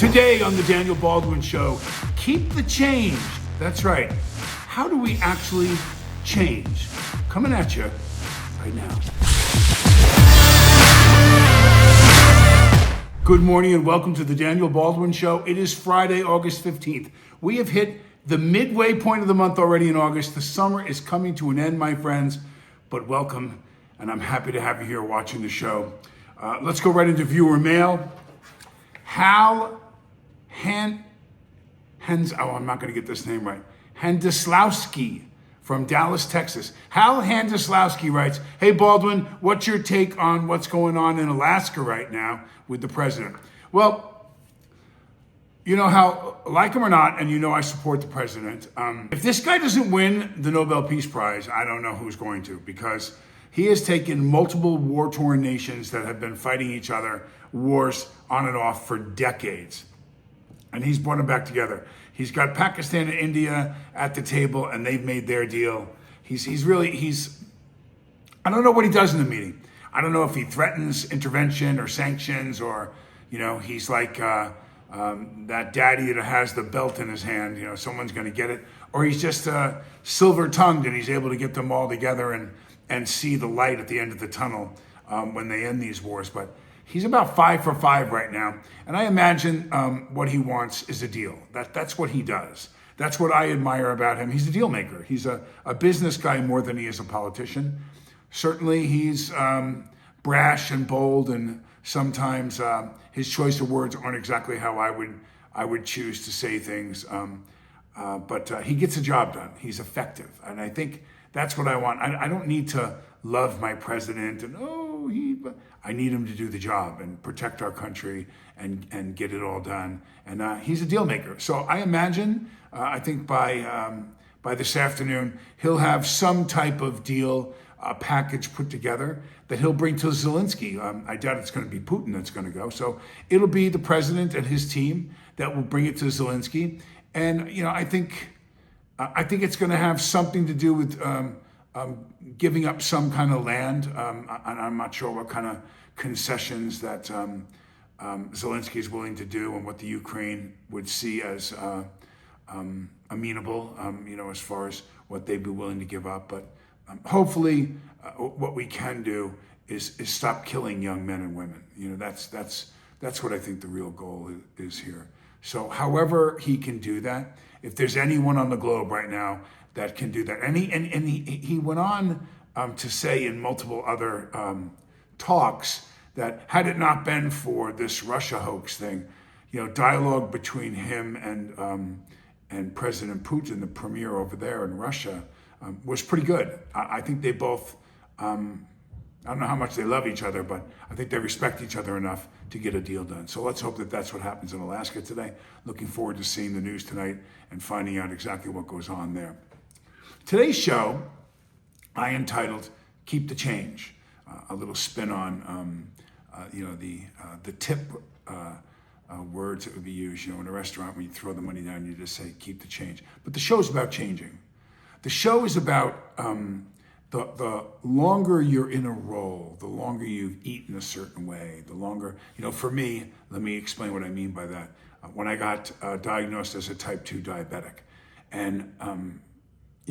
Today on the Daniel Baldwin Show, keep the change. That's right. How do we actually change? Coming at you right now. Good morning and welcome to the Daniel Baldwin Show. It is Friday, August 15th. We have hit the midway point of the month already in August. The summer is coming to an end, my friends, but welcome, and I'm happy to have you here watching the show. Let's go right into viewer mail. I'm not going to get this name right. Handislawski from Dallas, Texas. Hal Handislawski writes, "Hey Baldwin, what's your take on what's going on in Alaska right now with the president?" Well, you know how, like him or not, and you know I support the president. If this guy doesn't win the Nobel Peace Prize, I don't know who's going to, because he has taken multiple war-torn nations that have been fighting each other, wars on and off for decades, and he's brought them back together. He's got Pakistan and India at the table, and they've made their deal. He's I don't know what he does in the meeting. I don't know if he threatens intervention or sanctions, or, he's like that daddy that has the belt in his hand, someone's going to get it, or he's just silver-tongued and he's able to get them all together and see the light at the end of the tunnel when they end these wars. But he's about 5 for 5 right now, and I imagine what he wants is a deal. That's what he does. That's what I admire about him. He's a deal maker. He's a business guy more than he is a politician. Certainly, he's brash and bold, and sometimes his choice of words aren't exactly how I would choose to say things. But he gets the job done. He's effective, and I think that's what I want. I don't need to love my president I need him to do the job and protect our country and get it all done. And he's a deal maker. So I imagine, I think by this afternoon, he'll have some type of deal package put together that he'll bring to Zelensky. I doubt it's going to be Putin that's going to go. So it'll be the president and his team that will bring it to Zelensky. And, I think it's going to have something to do with giving up some kind of land. And I'm not sure what kind of concessions that Zelensky is willing to do, and what the Ukraine would see as amenable, as far as what they'd be willing to give up. But hopefully what we can do is stop killing young men and women. That's what I think the real goal is here. So however he can do that, if there's anyone on the globe right now that can do that, and he went on to say in multiple other talks that had it not been for this Russia hoax thing, dialogue between him and President Putin, the premier over there in Russia, was pretty good. I think they both, I don't know how much they love each other, but I think they respect each other enough to get a deal done. So let's hope that that's what happens in Alaska today. Looking forward to seeing the news tonight and finding out exactly what goes on there. Today's show, I entitled "Keep the Change," a little spin on, the tip words that would be used. In a restaurant, when you throw the money down, you just say "keep the change." But the show's about changing. The show is about the longer you're in a role, the longer you've eaten a certain way, the longer, for me, let me explain what I mean by that. When I got diagnosed as a type 2 diabetic, and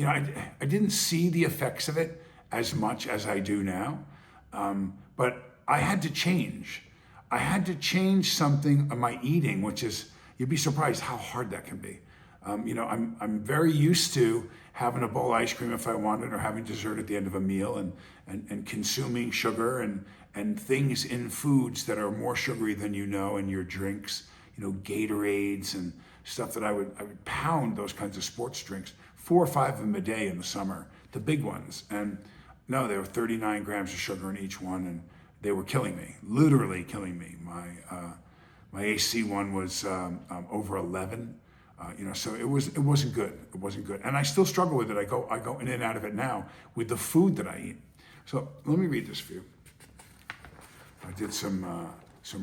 I didn't see the effects of it as much as I do now, but I had to change. I had to change something of my eating, which is, you'd be surprised how hard that can be. I'm very used to having a bowl of ice cream if I wanted, or having dessert at the end of a meal, and consuming sugar and things in foods that are more sugary than and your drinks, Gatorades and stuff that I would pound those kinds of sports drinks, 4 or 5 of them a day in the summer, the big ones. And no, there were 39 grams of sugar in each one, and they were killing me, literally killing me. My AC1 was over 11. So it wasn't good. It wasn't good, and I still struggle with it. I go in and out of it now with the food that I eat. So let me read this for you. I did some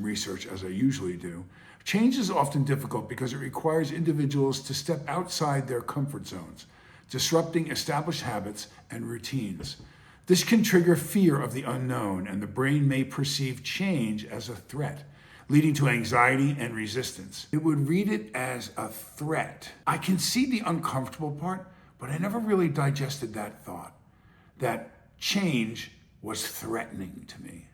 research, as I usually do. Change is often difficult because it requires individuals to step outside their comfort zones, disrupting established habits and routines. This can trigger fear of the unknown, and the brain may perceive change as a threat, leading to anxiety and resistance. It would read it as a threat. I can see the uncomfortable part, but I never really digested that thought, that change was threatening to me.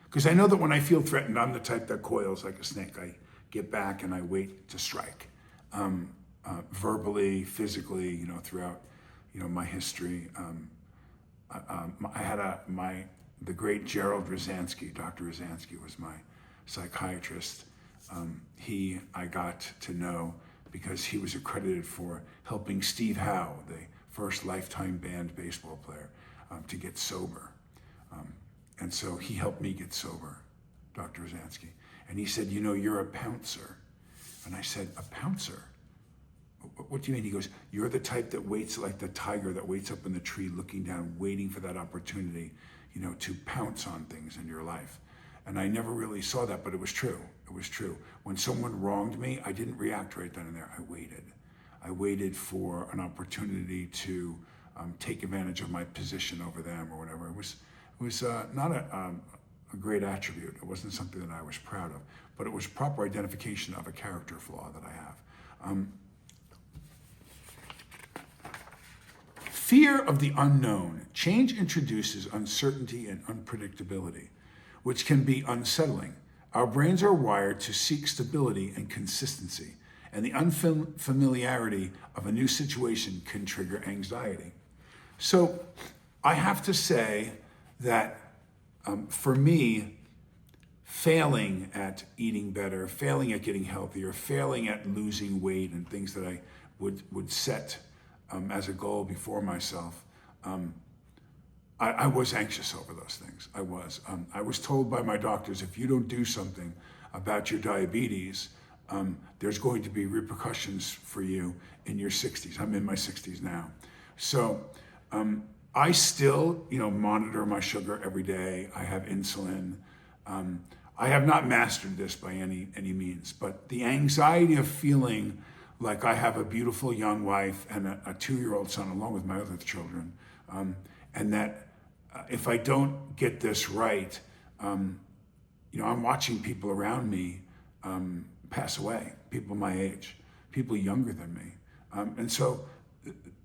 Because I know that when I feel threatened, I'm the type that coils like a snake. I get back and I wait to strike, verbally, physically, throughout, my history. I had the great Gerald Rosansky, Dr. Rosansky was my psychiatrist. I got to know because he was accredited for helping Steve Howe, the first lifetime banned baseball player, to get sober. And so he helped me get sober, Dr. Rosansky. And he said, you're a pouncer. And I said, a pouncer? What do you mean? He goes, you're the type that waits like the tiger that waits up in the tree looking down, waiting for that opportunity, to pounce on things in your life. And I never really saw that, but it was true. It was true. When someone wronged me, I didn't react right then and there. I waited. I waited for an opportunity to take advantage of my position over them or whatever. It was not a great attribute. It wasn't something that I was proud of, but it was proper identification of a character flaw that I have. Fear of the unknown. Change introduces uncertainty and unpredictability, which can be unsettling. Our brains are wired to seek stability and consistency, and the unfamiliarity of a new situation can trigger anxiety. So I have to say that for me, failing at eating better, failing at getting healthier, failing at losing weight and things that I would set as a goal before myself, I was anxious over those things. I was told by my doctors, if you don't do something about your diabetes, there's going to be repercussions for you in your 60s. I'm in my 60s now. So I still, monitor my sugar every day. I have insulin. I have not mastered this by any means, but the anxiety of feeling like I have a beautiful young wife and a 2-year-old son along with my other children, and that if I don't get this right, I'm watching people around me pass away, people my age, people younger than me. And so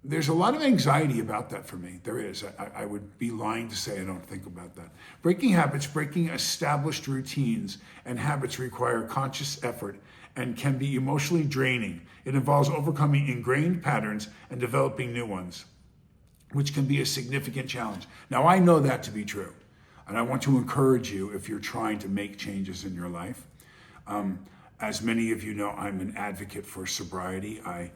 there's a lot of anxiety about that for me. There is. I would be lying to say I don't think about that. Breaking habits, breaking established routines and habits require conscious effort and can be emotionally draining. It involves overcoming ingrained patterns and developing new ones, which can be a significant challenge. Now, I know that to be true, and I want to encourage you if you're trying to make changes in your life. As many of you know, I'm an advocate for sobriety. I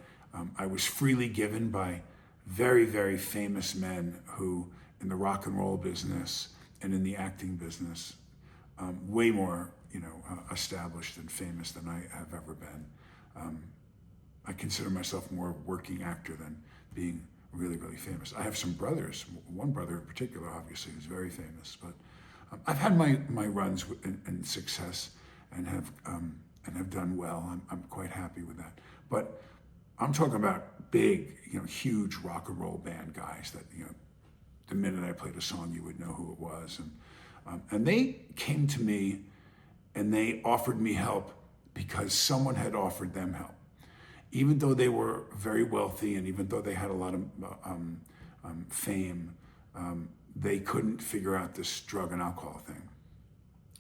was freely given by very, very famous men who, in the rock and roll business and in the acting business, way more, established and famous than I have ever been. I consider myself more a working actor than being really, really famous. I have some brothers, one brother in particular, obviously, who's very famous, but I've had my runs in success and have done well. I'm quite happy with that. But I'm talking about big, huge rock and roll band guys that, the minute I played a song, you would know who it was. And they came to me and they offered me help because someone had offered them help. Even though they were very wealthy and even though they had a lot of fame, they couldn't figure out this drug and alcohol thing.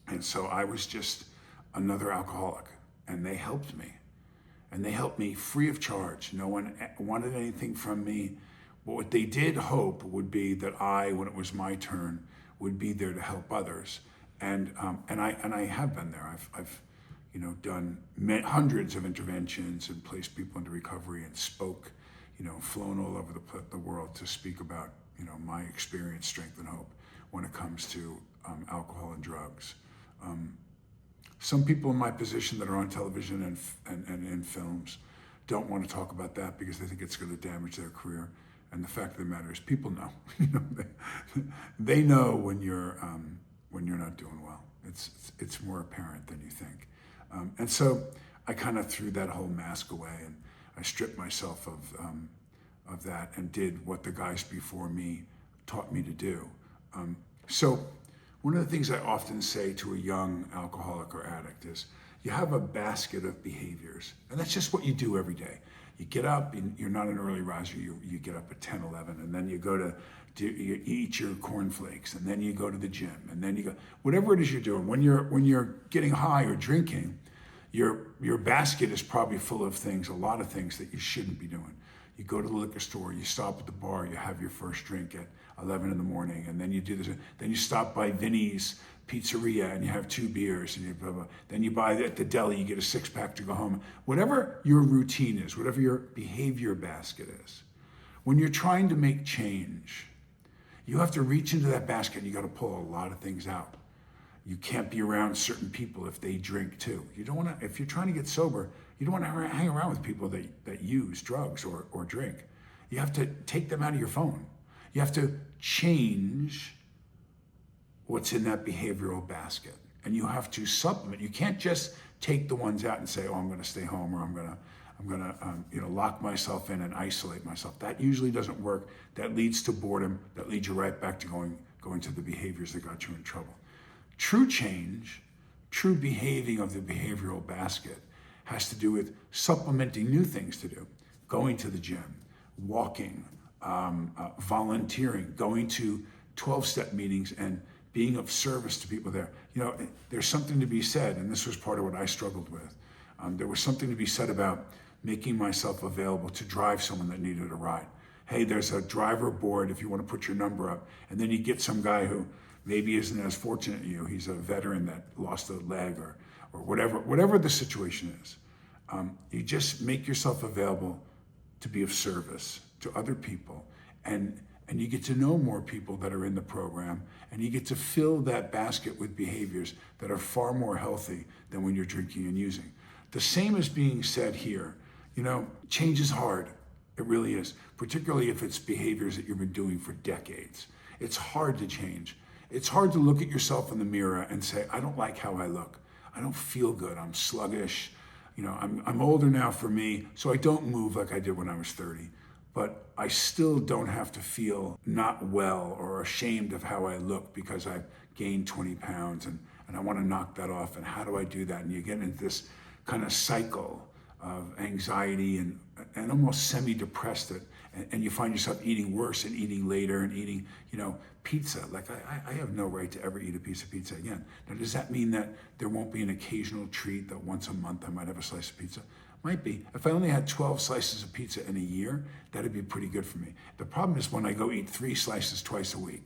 And so I was just another alcoholic, and they helped me. And they helped me free of charge. No one wanted anything from me. But what they did hope would be that I, when it was my turn, would be there to help others. And I have been there. I've done hundreds of interventions and placed people into recovery and spoke, flown all over the world to speak about, my experience, strength, and hope when it comes to alcohol and drugs. Some people in my position that are on television and in films don't want to talk about that because they think it's going to damage their career. And the fact of the matter is, people know. They know when you're not doing well. It's more apparent than you think. And so I kind of threw that whole mask away, and I stripped myself of that and did what the guys before me taught me to do. So One of the things I often say to a young alcoholic or addict is, you have a basket of behaviors, and that's just what you do every day. You get up, and you're not an early riser, you get up at 10, 11, and then you go you eat your cornflakes, and then you go to the gym, and then you go, whatever it is you're doing. When you're getting high or drinking, your basket is probably full of things, a lot of things that you shouldn't be doing. You go to the liquor store, you stop at the bar, you have your first drink at 11 in the morning, and then you do this. Then you stop by Vinny's Pizzeria and you have 2 beers, and you blah, blah. Then you buy at the deli, you get a 6-pack to go home. Whatever your routine is, whatever your behavior basket is, when you're trying to make change, you have to reach into that basket and you got to pull a lot of things out. You can't be around certain people if they drink too. You don't want to, if you're trying to get sober, you don't want to hang around with people that use drugs or drink. You have to take them out of your phone. You have to change what's in that behavioral basket. And you have to supplement. You can't just take the ones out and say, oh, I'm going to stay home, or I'm going to lock myself in and isolate myself. That usually doesn't work. That leads to boredom. That leads you right back to going to the behaviors that got you in trouble. True change, true behaving of the behavioral basket has to do with supplementing new things to do. Going to the gym, walking, volunteering, going to 12-step meetings and being of service to people there. You know, there's something to be said, and this was part of what I struggled with. There was something to be said about making myself available to drive someone that needed a ride. Hey, there's a driver board if you want to put your number up. And then you get some guy who maybe isn't as fortunate as you. He's a veteran that lost a leg or whatever the situation is. You just make yourself available to be of service to other people. And you get to know more people that are in the program, and you get to fill that basket with behaviors that are far more healthy than when you're drinking and using. The same is being said here. You know, change is hard. It really is, particularly if it's behaviors that you've been doing for decades. It's hard to change. It's hard to look at yourself in the mirror and say, I don't like how I look. I don't feel good. I'm sluggish. You know, I'm older now for me, so I don't move like I did when I was 30. But I still don't have to feel not well or ashamed of how I look because I've gained 20 pounds and I want to knock that off. And how do I do that? And you get into this kind of cycle of anxiety and almost semi-depressed and you find yourself eating worse and eating later and eating, pizza. Like I have no right to ever eat a piece of pizza again. Now, does that mean that there won't be an occasional treat that once a month I might have a slice of pizza? Might be. If I only had 12 slices of pizza in a year, that'd be pretty good for me. The problem is when I go eat 3 slices twice a week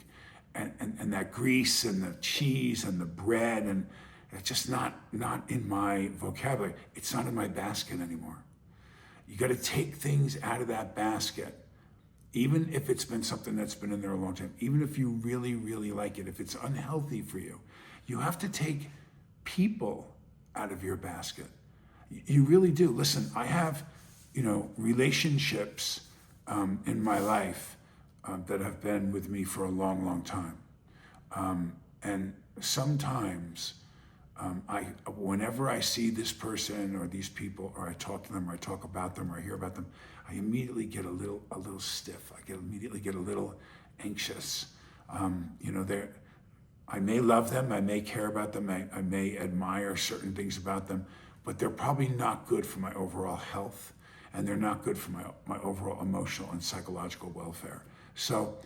and that grease and the cheese and the bread, and it's just not in my vocabulary. It's not in my basket anymore. You got to take things out of that basket, even if it's been something that's been in there a long time, even if you really, really like it, if it's unhealthy for you. You have to take people out of your basket. You really do. Listen, I have, relationships in my life that have been with me for a long, long time. And sometimes whenever I see this person or these people, or I talk to them, or I talk about them, or I hear about them, I immediately get a little stiff. Immediately get a little anxious. I may love them, I may care about them, I may admire certain things about them, but they're probably not good for my overall health, and they're not good for my overall emotional and psychological welfare. So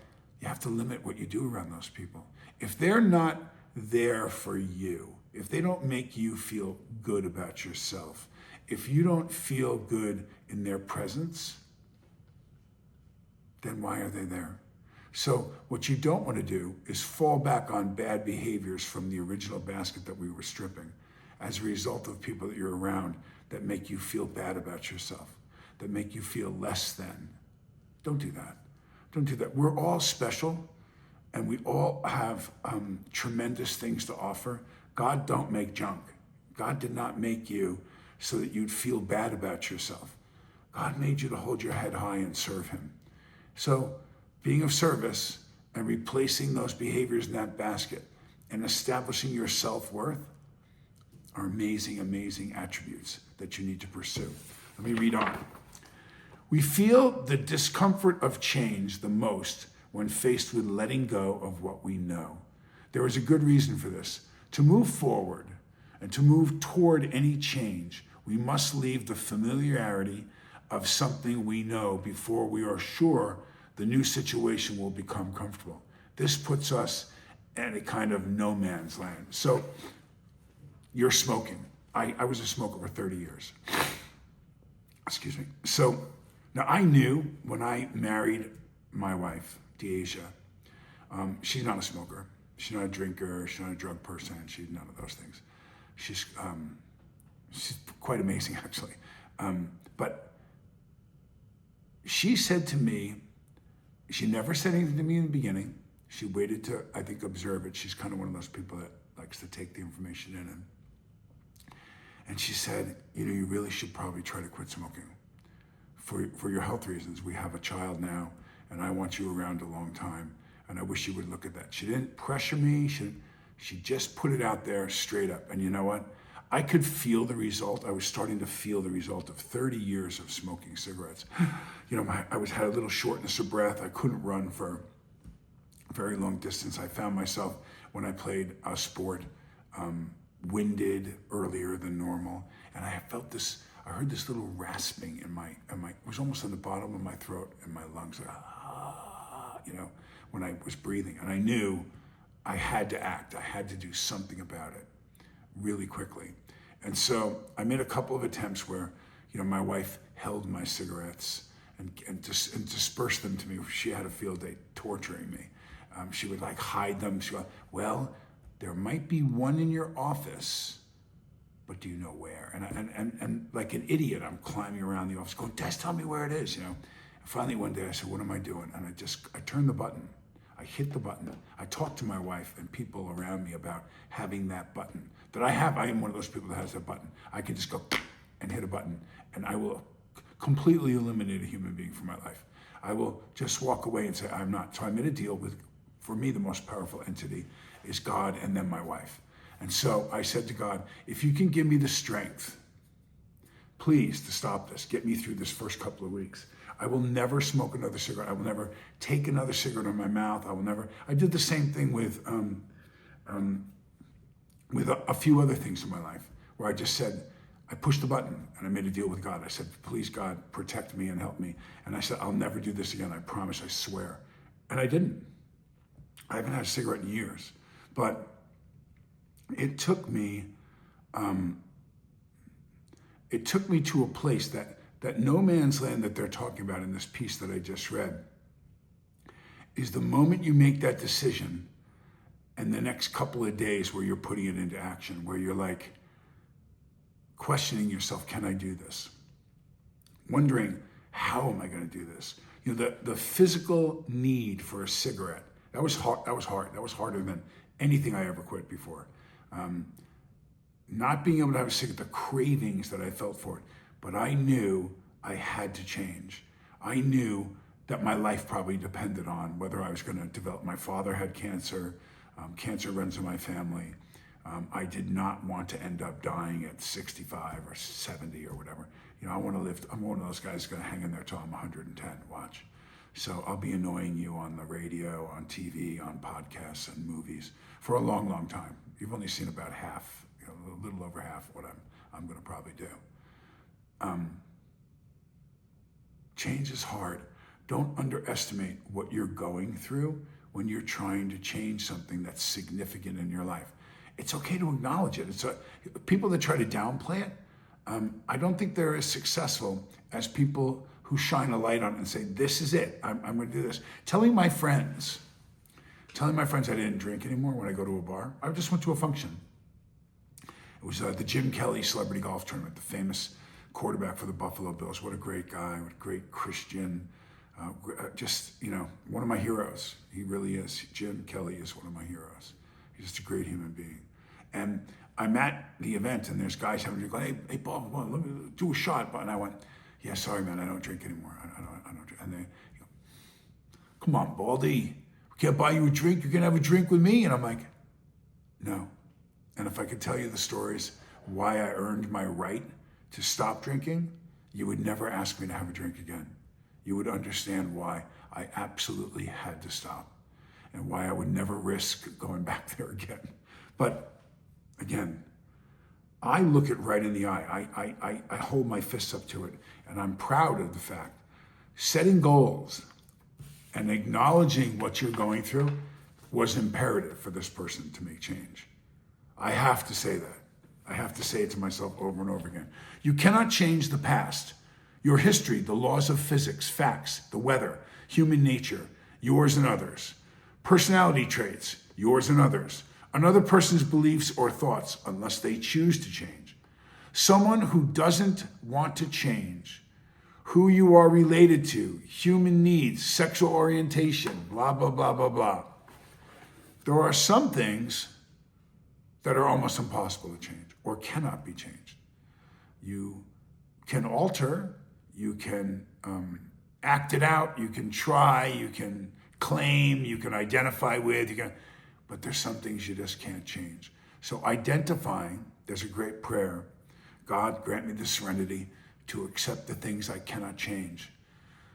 you have to limit what you do around those people. If they're not there for you, if they don't make you feel good about yourself, if you don't feel good in their presence, then why are they there? So what you don't want to do is fall back on bad behaviors from the original basket that we were stripping as a result of people that you're around that make you feel bad about yourself, that make you feel less than. Don't do that. Don't do that. We're all special, and we all have tremendous things to offer. God don't make junk. God did not make you so that you'd feel bad about yourself. God made you to hold your head high and serve him. So being of service and replacing those behaviors in that basket and establishing your self-worth are amazing, amazing attributes that you need to pursue. Let me read on. We feel the discomfort of change the most when faced with letting go of what we know. There is a good reason for this. To move forward and to move toward any change, we must leave the familiarity of something we know before we are sure the new situation will become comfortable. This puts us in a kind of no man's land. So you're smoking. I was a smoker for 30 years. Excuse me. So now I knew when I married my wife, Deasia, she's not a smoker. She's not a drinker. She's not a drug person. She's none of those things. She's quite amazing, actually. But she said to me, she never said anything to me in the beginning. She waited to, I think, observe it. She's kind of one of those people that likes to take the information in. And she said, you really should probably try to quit smoking for your health reasons. We have a child now, and I want you around a long time, and I wish you would look at that. She didn't pressure me. She just put it out there straight up. And you know what? I could feel the result. I was starting to feel the result of 30 years of smoking cigarettes. I had a little shortness of breath. I couldn't run for a very long distance. I found myself, when I played a sport, winded earlier than normal. And I heard this little rasping in my, it was almost on the bottom of my throat and my lungs, when I was breathing. And I knew I had to act. I had to do something about it really quickly. And so I made a couple of attempts where, my wife held my cigarettes and dispersed them to me. She had a field day torturing me. She would hide them. She would, well, there might be one in your office, but do you know where? And like an idiot, I'm climbing around the office going, Des, tell me where it is, And finally one day I said, what am I doing? And I turned the button. I hit the button. I talked to my wife and people around me about having that button that I have. I am one of those people that has that button. I can just go and hit a button, and I will completely eliminate a human being from my life. I will just walk away and say, I'm not. So I made a deal with, for me, the most powerful entity is God and then my wife. And so I said to God, if you can give me the strength, please, to stop this, get me through this first couple of weeks. I will never smoke another cigarette. I will never take another cigarette in my mouth. I did the same thing with a few other things in my life where I just said, I pushed the button and I made a deal with God. I said, please, God, protect me and help me. And I said, I'll never do this again. I promise, I swear. And I didn't. I haven't had a cigarette in years. But it took me to a place that no man's land that they're talking about in this piece that I just read is the moment you make that decision and the next couple of days where you're putting it into action, where you're questioning yourself, can I do this? Wondering, how am I going to do this? The physical need for a cigarette, that was hard. That was harder than anything I ever quit before. Not being able to have a cigarette, the cravings that I felt for it. But I knew I had to change. I knew that my life probably depended on whether I was going to develop. My father had cancer. Cancer runs in my family. I did not want to end up dying at 65 or 70 or whatever. I want to live. I'm one of those guys going to hang in there till I'm 110. Watch. So I'll be annoying you on the radio, on TV, on podcasts and movies for a long, long time. You've only seen about half, a little over half what I'm going to probably do. Change is hard. Don't underestimate what you're going through when you're trying to change something that's significant in your life. It's okay to acknowledge it. People that try to downplay it, I don't think they're as successful as people who shine a light on it and say, this is it, I'm going to do this. Telling my friends I didn't drink anymore when I go to a bar. I just went to a function. It was the Jim Kelly Celebrity Golf Tournament, the famous quarterback for the Buffalo Bills. What a great guy, what a great Christian, one of my heroes. He really is. Jim Kelly is one of my heroes. He's just a great human being. And I'm at the event and there's guys having a drink, hey, Bob, let me do a shot. And I went, yeah, sorry, man, I don't drink anymore. I don't drink. And they go, come on, Baldy, we can't buy you a drink. You're going to have a drink with me? And I'm like, no. And if I could tell you the stories why I earned my right to stop drinking, you would never ask me to have a drink again. You would understand why I absolutely had to stop. and why I would never risk going back there again. But again, I look it right in the eye. I hold my fists up to it, and I'm proud of the fact. Setting goals and acknowledging what you're going through was imperative for this person to make change. I have to say that. I have to say it to myself over and over again. You cannot change the past, your history, the laws of physics, facts, the weather, human nature, yours and others, personality traits, yours and others, another person's beliefs or thoughts, unless they choose to change. Someone who doesn't want to change, who you are related to, human needs, sexual orientation, blah, blah, blah, blah, blah. There are some things that are almost impossible to change or cannot be changed. You can alter, you can act it out, you can try, you can claim, you can identify with, but there's some things you just can't change. So identifying, there's a great prayer. God, grant me the serenity to accept the things I cannot change,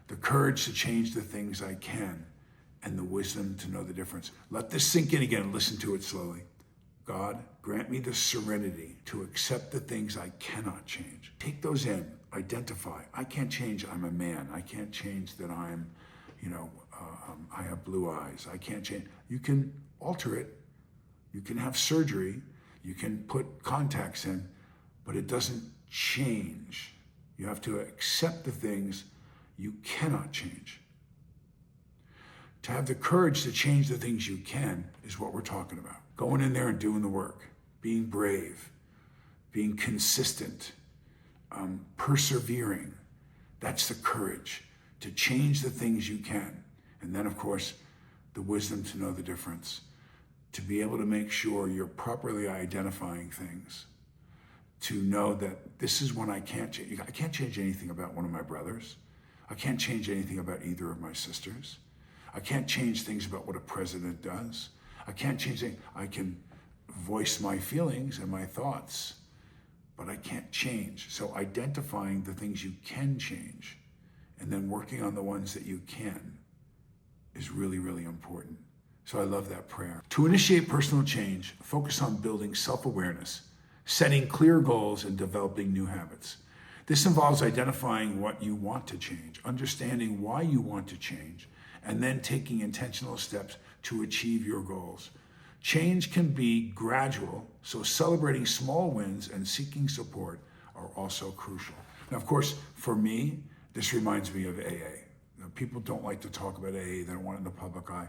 the courage to change the things I can, and the wisdom to know the difference. Let this sink in again. Listen to it slowly. God, grant me the serenity to accept the things I cannot change. Take those in. Identify. I can't change I'm a man. I can't change that I'm, I have blue eyes. I can't change. You can alter it. You can have surgery. You can put contacts in, but it doesn't change. You have to accept the things you cannot change. To have the courage to change the things you can is what we're talking about. Going in there and doing the work, being brave, being consistent, persevering. That's the courage to change the things you can. And then, of course, the wisdom to know the difference, to be able to make sure you're properly identifying things, to know that this is when I can't change. I can't change anything about one of my brothers. I can't change anything about either of my sisters. I can't change things about what a president does. I can't change anything. I can voice my feelings and my thoughts, but I can't change. So identifying the things you can change and then working on the ones that you can is really, really important. So I love that prayer. To initiate personal change, focus on building self-awareness, setting clear goals, and developing new habits. This involves identifying what you want to change, understanding why you want to change, and then taking intentional steps to achieve your goals. Change can be gradual, so celebrating small wins and seeking support are also crucial. Now, of course, for me, this reminds me of AA. People don't like to talk about AA, they don't want it in the public eye.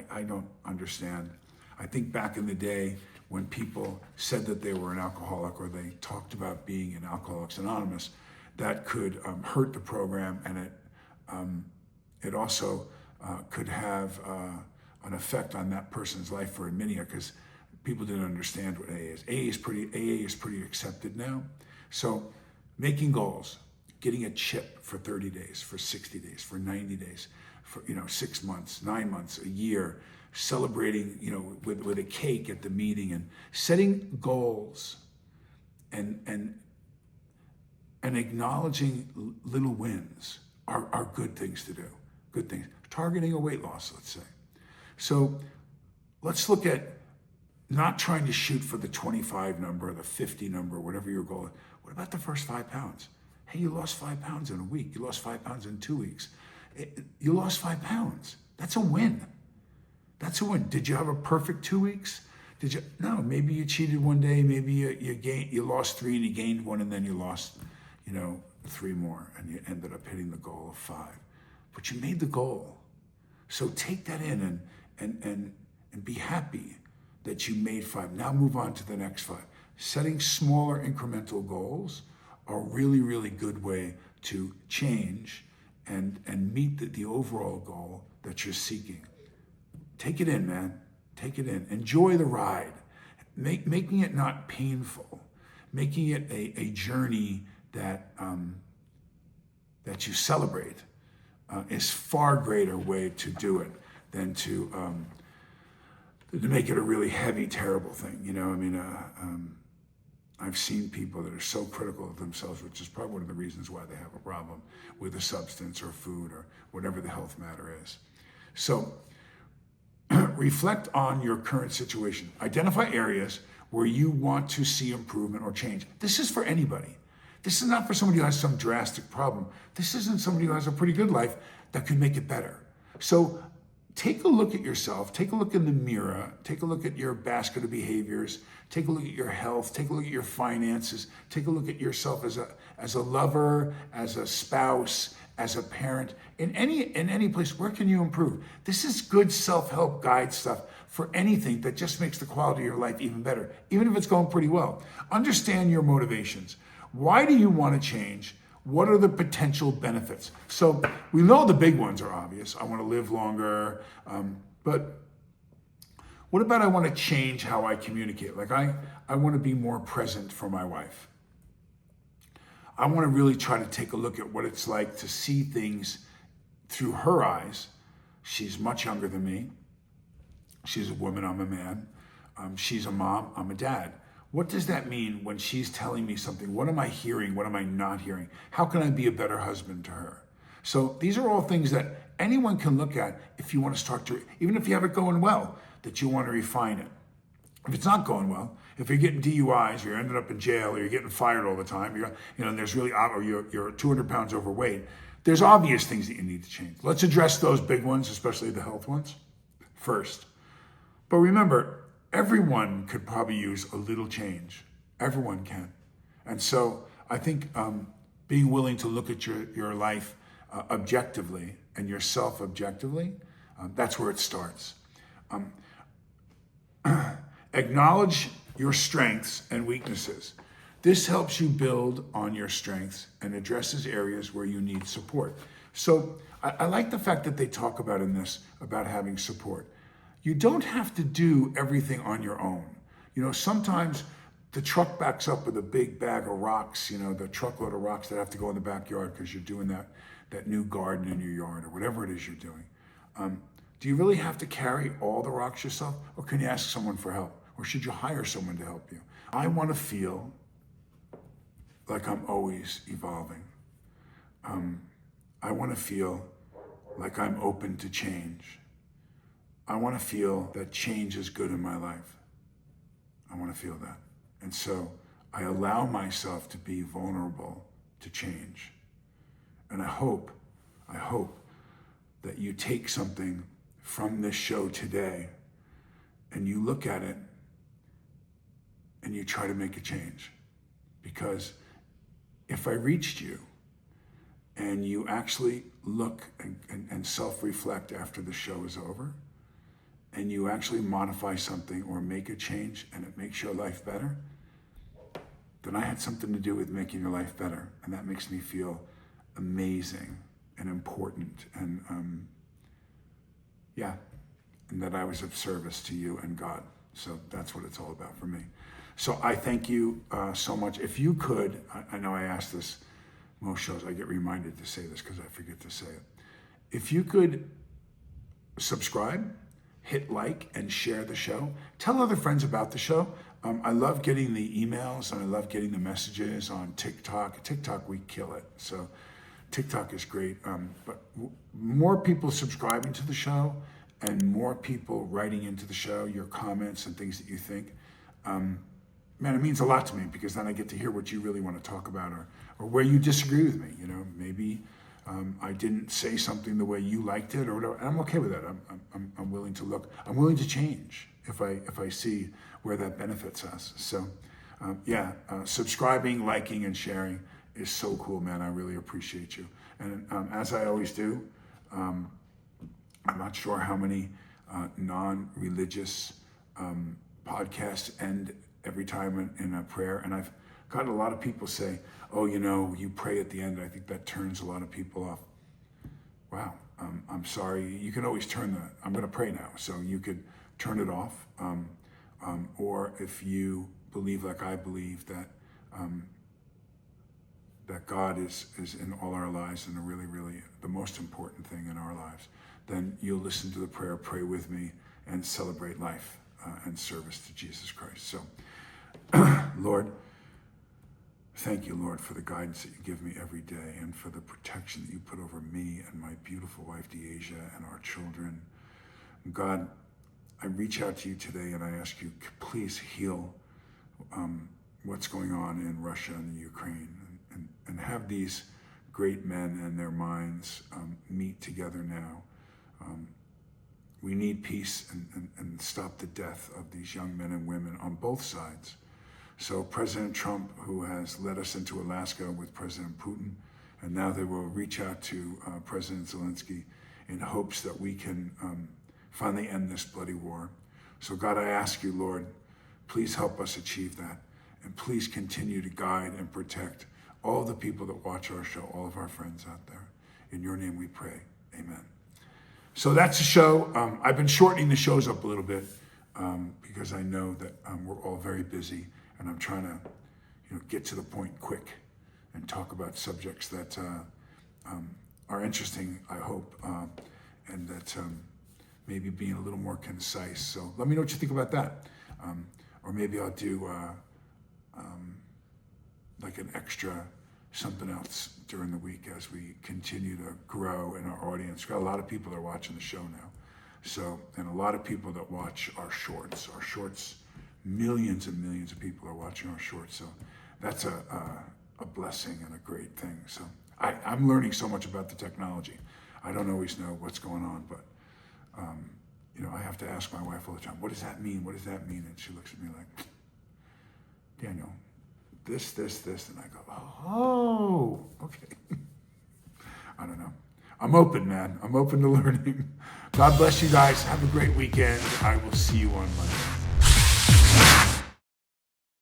I don't understand. I think back in the day when people said that they were an alcoholic or they talked about being in Alcoholics Anonymous, that could hurt the program, and it also could have an effect on that person's life for a minute, because people didn't understand what AA is. AA is pretty accepted now. So making goals, getting a chip for 30 days, for 60 days, for 90 days, for 6 months, 9 months, a year, celebrating with a cake at the meeting, and setting goals and acknowledging little wins are good things to do. Good things. Targeting a weight loss, let's say. So let's look at not trying to shoot for the 25 number or the 50 number, whatever your goal is. What about the first 5 pounds? Hey, you lost 5 pounds in a week. You lost 5 pounds in 2 weeks. You lost 5 pounds. That's a win. That's a win. Did you have a perfect 2 weeks? Did you? No, maybe you cheated one day. Maybe you lost 3 and you gained 1, and then you lost, 3 more, and you ended up hitting the goal of 5. But you made the goal. So take that in and be happy that you made 5. Now move on to the next 5. Setting smaller incremental goals are a really, really good way to change and meet the overall goal that you're seeking. Take it in, man. Take it in. Enjoy the ride. Making it not painful. Making it a journey that you celebrate is far greater way to do it than to make it a really heavy, terrible thing. I've seen people that are so critical of themselves, which is probably one of the reasons why they have a problem with a substance or food or whatever the health matter is. So reflect on your current situation. Identify areas where you want to see improvement or change. This is for anybody. This is not for somebody who has some drastic problem. This isn't somebody who has a pretty good life that could make it better. So take a look at yourself, take a look in the mirror, take a look at your basket of behaviors, take a look at your health, take a look at your finances, take a look at yourself as a lover, as a spouse, as a parent, in any place. Where can you improve? This is good self-help guide stuff for anything that just makes the quality of your life even better, even if it's going pretty well. Understand your motivations. Why do you want to change? What are the potential benefits? So we know the big ones are obvious. I want to live longer, but what about I want to change how I communicate? Like I want to be more present for my wife. I want to really try to take a look at what it's like to see things through her eyes. She's much younger than me. She's a woman, I'm a man. She's a mom, I'm a dad. What does that mean when she's telling me something? What am I hearing? What am I not hearing? How can I be a better husband to her? So these are all things that anyone can look at if you want to start to, even if you have it going well, that you want to refine it. If it's not going well, if you're getting DUIs, or you're ended up in jail, or you're getting fired all the time, there's really, or you're 200 pounds overweight, there's obvious things that you need to change. Let's address those big ones, especially the health ones, first. But remember, everyone could probably use a little change. Everyone can. And so I think being willing to look at your life objectively and yourself objectively, that's where it starts. Acknowledge your strengths and weaknesses. This helps you build on your strengths and addresses areas where you need support. So I like the fact that they talk about in this, about having support. You don't have to do everything on your own. Sometimes the truck backs up with a big bag of rocks, the truckload of rocks that have to go in the backyard because you're doing that new garden in your yard or whatever it is you're doing. Do you really have to carry all the rocks yourself, or can you ask someone for help? Or should you hire someone to help you? I want to feel like I'm always evolving. I want to feel like I'm open to change. I want to feel that change is good in my life. I want to feel that. And so I allow myself to be vulnerable to change. And I hope that you take something from this show today and you look at it and you try to make a change. Because if I reached you and you actually look and self-reflect after the show is over, and you actually modify something or make a change and it makes your life better, then I had something to do with making your life better. And that makes me feel amazing and important and and that I was of service to you and God. So that's what it's all about for me. So I thank you so much. If you could, I know I ask this most shows, I get reminded to say this because I forget to say it. If you could subscribe, hit like, and share the show. Tell other friends about the show. I love getting the emails and I love getting the messages on TikTok. TikTok, we kill it. So TikTok is great. But more people subscribing to the show and more people writing into the show, your comments and things that you think, man, it means a lot to me because then I get to hear what you really want to talk about or where you disagree with me. Maybe I didn't say something the way you liked it or whatever. And I'm okay with that. I'm willing to look. I'm willing to change if I see where that benefits us. So subscribing, liking, and sharing is so cool, man. I really appreciate you. And as I always do, I'm not sure how many non-religious podcasts end every time in a prayer. And I've gotten a lot of people say, oh, you pray at the end. I think that turns a lot of people off. Wow, I'm sorry. You can always turn I'm going to pray now. So you could turn it off. Or if you believe like I believe that God is in all our lives and really, really the most important thing in our lives, then you'll listen to the prayer, pray with me, and celebrate life and service to Jesus Christ. So, Lord, thank you, Lord, for the guidance that you give me every day and for the protection that you put over me and my beautiful wife, Deasia, and our children. God, I reach out to you today and I ask you, please heal what's going on in Russia and Ukraine, and have these great men and their minds meet together now. We need peace and stop the death of these young men and women on both sides. So President Trump, who has led us into Alaska with President Putin, and now they will reach out to President Zelensky in hopes that we can finally end this bloody war. So God, I ask you, Lord, please help us achieve that. And please continue to guide and protect all the people that watch our show, all of our friends out there. In your name we pray, amen. So that's the show. I've been shortening the shows up a little bit because I know that we're all very busy, and I'm trying to get to the point quick and talk about subjects that are interesting, I hope, and that maybe being a little more concise. So let me know what you think about that. Or maybe I'll do like an extra something else during the week as we continue to grow in our audience. We've got a lot of people that are watching the show now. So, and a lot of people that watch our shorts. Our shorts, millions and millions of people are watching our shorts. So that's a blessing and a great thing. So I'm learning so much about the technology. I don't always know what's going on, but I have to ask my wife all the time, what does that mean? What does that mean? And she looks at me like, Daniel, this, and I go, oh, okay. I don't know. I'm open, man. I'm open to learning. God bless you guys. Have a great weekend. I will see you on Monday.